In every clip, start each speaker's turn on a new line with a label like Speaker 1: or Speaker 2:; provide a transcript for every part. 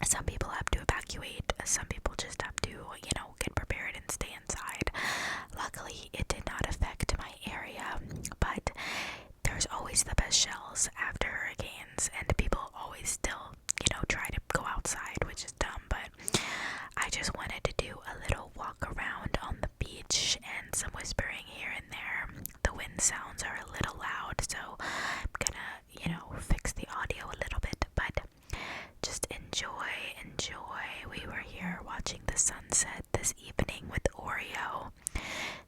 Speaker 1: Some people have to evacuate, some people just have to, get prepared and stay inside. Luckily, it did not affect my area, but there's always the best shells after hurricanes, and people always still, try to go outside, which is dumb, but I just wanted to do a little walk around on the beach and some whispering here and there. The wind sounds are a little loud, so I'm gonna, fix the audio a little bit, but just enjoy. We were here watching the sunset this evening with Oreo,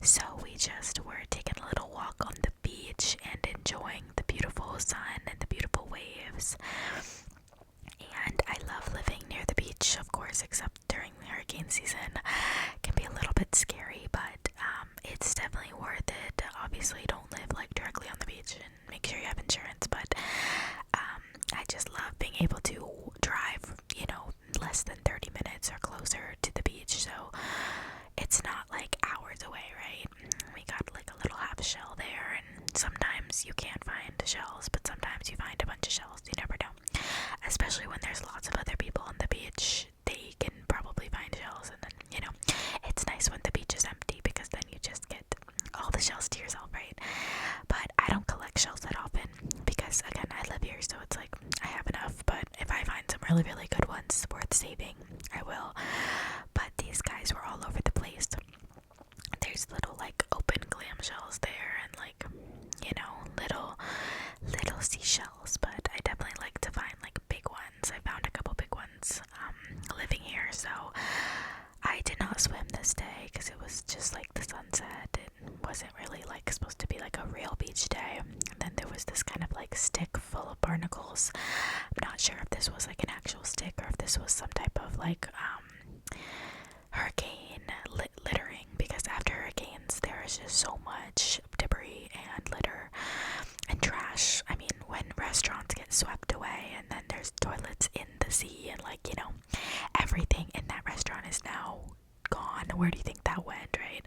Speaker 1: so we just were taking a little walk on the beach and enjoying the beautiful sun and the beautiful waves. And I love living near the beach, of course, except during the hurricane season. It can be a little bit scary, but it's definitely worth it. Obviously, don't live like directly on the beach and make sure you have insurance, but I just love being able to drive, less than 30 minutes or closer to the beach, so it's not like hours away, right? We got like a little half shell there, and sometimes you can't find shells, but sometimes you find a bunch of shells. You never know. Especially when there's lots of other people on the beach, they can probably find shells, and then, it's nice when the beach is empty because then you just get all the shells to yourself, right? But I don't collect shells that often because, again, I live here, so it's like I have enough, but if I find some really, really good ones worth saving, I will. But these guys were all over the place. There's little, like, open clam shells there and, like, little seashells, but I definitely like to find, like, big ones. I found a couple big ones living here, so I did not swim this day because it was just, like, the sunset. It wasn't really, like, supposed to be, like, a real beach day. And then there was this kind of, like, stick full of barnacles. I'm not sure if this was, like, an actual stick or if this was some type of, like, hurricane littering, because after hurricanes there is just so much debris and litter and trash. I mean, when restaurants get swept away and then there's toilets in the sea and, like, everything in that restaurant is now gone. Where do you think that went, right?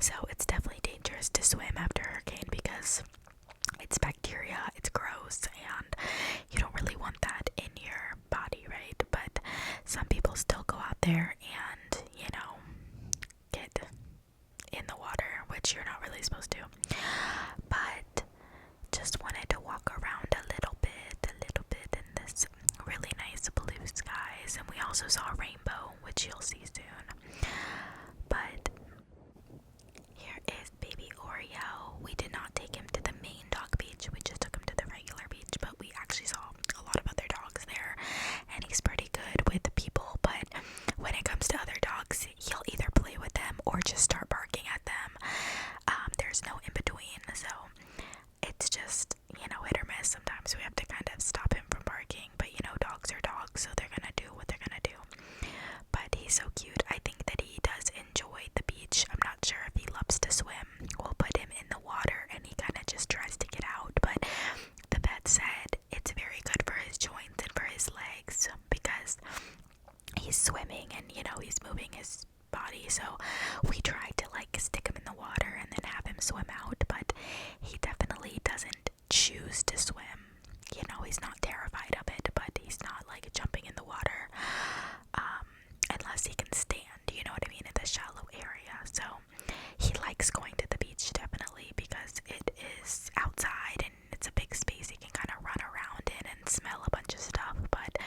Speaker 1: So it's definitely dangerous to swim after a hurricane because it's bacteria, it's gross, and you don't really want that in your body, right? But some people still go out there and, get in the water, which you're not really supposed to. But just wanted to walk around a little bit in this really nice blue skies, and we also saw a rainbow, which you'll see soon. But here is baby Oreo. We did not take him to the main dog beach, we just took him to the regular beach, but we actually saw a lot of other dogs there, and he's pretty good with the people, but when it comes to other dogs, he'll either play with them or just start barking at them. There's no in between, so it's just, hit or miss. Sometimes we have to kind of stop him from barking, but dogs are dogs, so they're gonna do what they're gonna do. But he's so cute. I think that he does enjoy the beach. I'm not sure if he loves to swim. We'll put him in the water and he kind of just tries to get out, but the vet said it's very good for his joints and for his legs because he's swimming and, he's moving his body. So we tried to, like, stick him in the water and then have him swim out, but he definitely doesn't choose to swim. He's not terrified of it, but he's not, like, jumping in the water unless he can stand, you know what I mean, in the shallow area. So he likes going to the beach definitely because it is outside and it's a big space he can kind of run around in and smell a bunch of stuff, but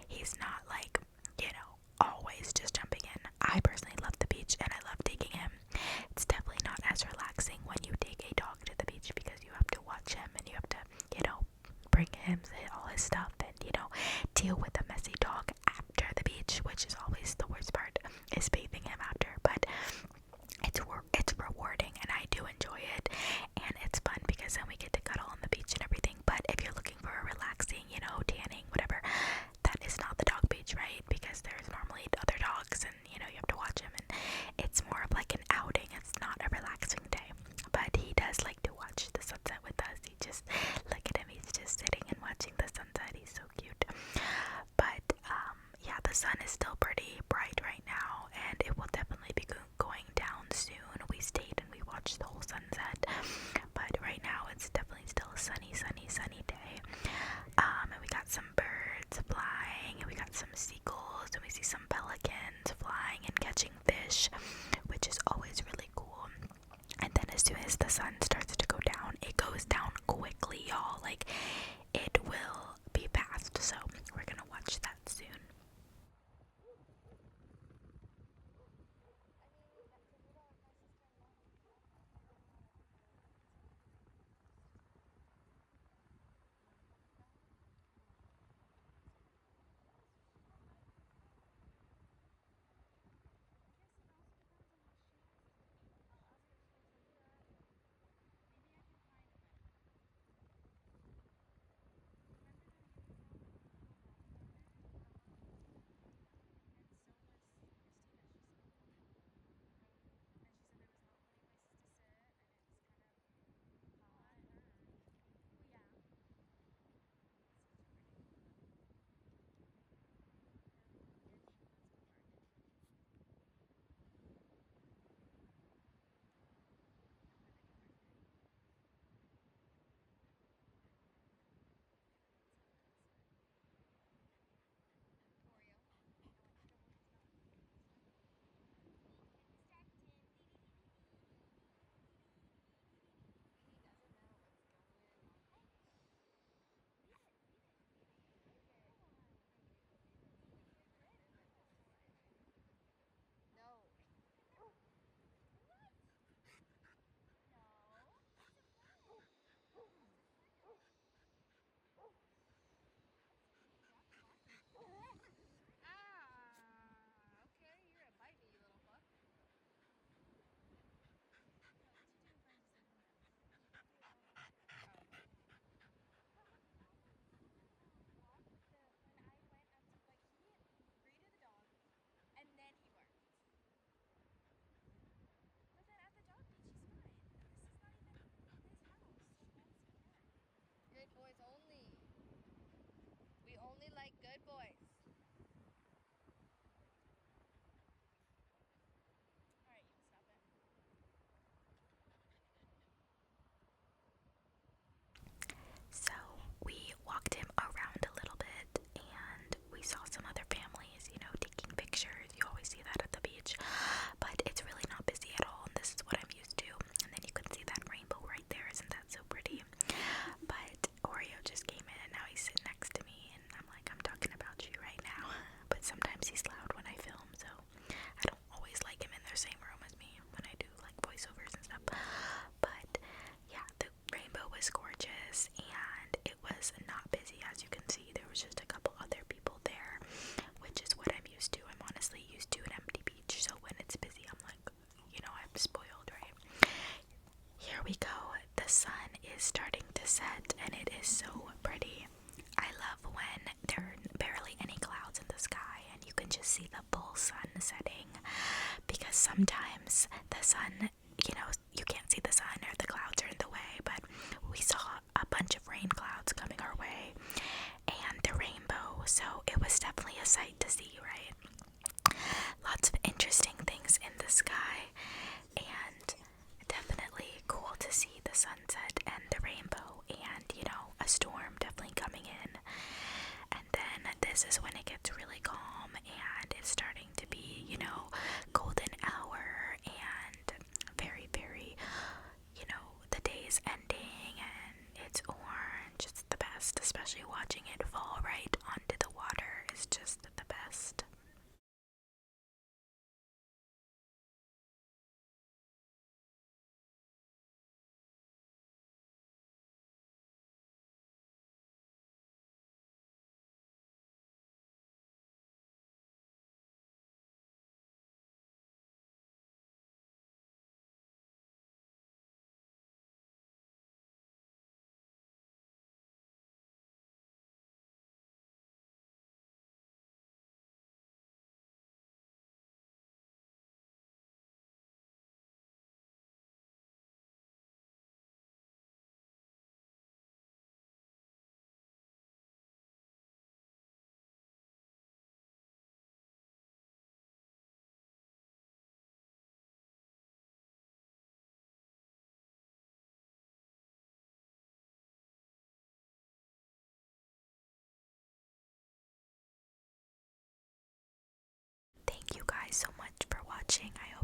Speaker 1: he's not, like, always just jumping in. I personally love the beach and I love taking him. It's definitely not as relaxing when you take a dog to the beach because you have to watch him and you have to, bring him all his stuff and, deal with a messy dog after the beach, which is always the worst part, is bathing him after. But it's rewarding and I do enjoy it, and it's fun because then we get to cuddle on the beach and everything. But if you're looking for a relaxing, tanning, whatever, that is not the dog beach, right? Because there's normally other dogs and, you have to watch him, and it's more of like an outing. It's not a relaxing day. But he does like to watch the sunset with us. He just, look at him, he's just sitting and watching the sunset. He's so cute. But, yeah, the sun is still pretty bright right now, and it will definitely be going down soon. We stayed and we watched the whole sunset, but right now it's definitely still a sunny day. And we got some birds flying, and we got some seagulls bluish, which is always really cool. And then as soon as the sun starts to go down, it goes down quickly, y'all. Like, it will be fast. So we're gonna watch that soon.
Speaker 2: Good boys only. We only like good boys. Alright, you can stop it.
Speaker 1: So we walked him around a little bit and we saw some other families, taking pictures. You always see that at the beach, but it's really not busy at all. And this is what I'm used to. And then you can see that rainbow right there. Isn't that so pretty? But Oreo just came in and now he's sitting next to me and I'm like, I'm talking about you right now. But sometimes he's loud when I film, so I don't always like him in the same room as me when I do like voiceovers and stuff. But yeah, the rainbow was gorgeous and it was not busy. As you can see, there was just a couple other people there, which is what I'm used to. I'm honestly used to an empty beach, so when it's busy I'm like, I'm spoiled, right? Here we go. The sun is starting to set and it is so pretty. I love when there are barely any clouds in the sky and you can just see the full sun setting, because sometimes the sun, you can't see the sun or the clouds are in the way, but we saw a bunch of rain clouds coming our way and the rainbow, so it was definitely a sight to see, right? Lots of interesting things in the sky and definitely cool to see the sunset and the rainbow and, a storm definitely coming in. And then this is when it gets really calm and it's starting to be, golden hour and very, very, the day's ending and it's orange. It's the best, especially watching it fall right onto the water is just the best. Thank you guys so much for watching. watching. I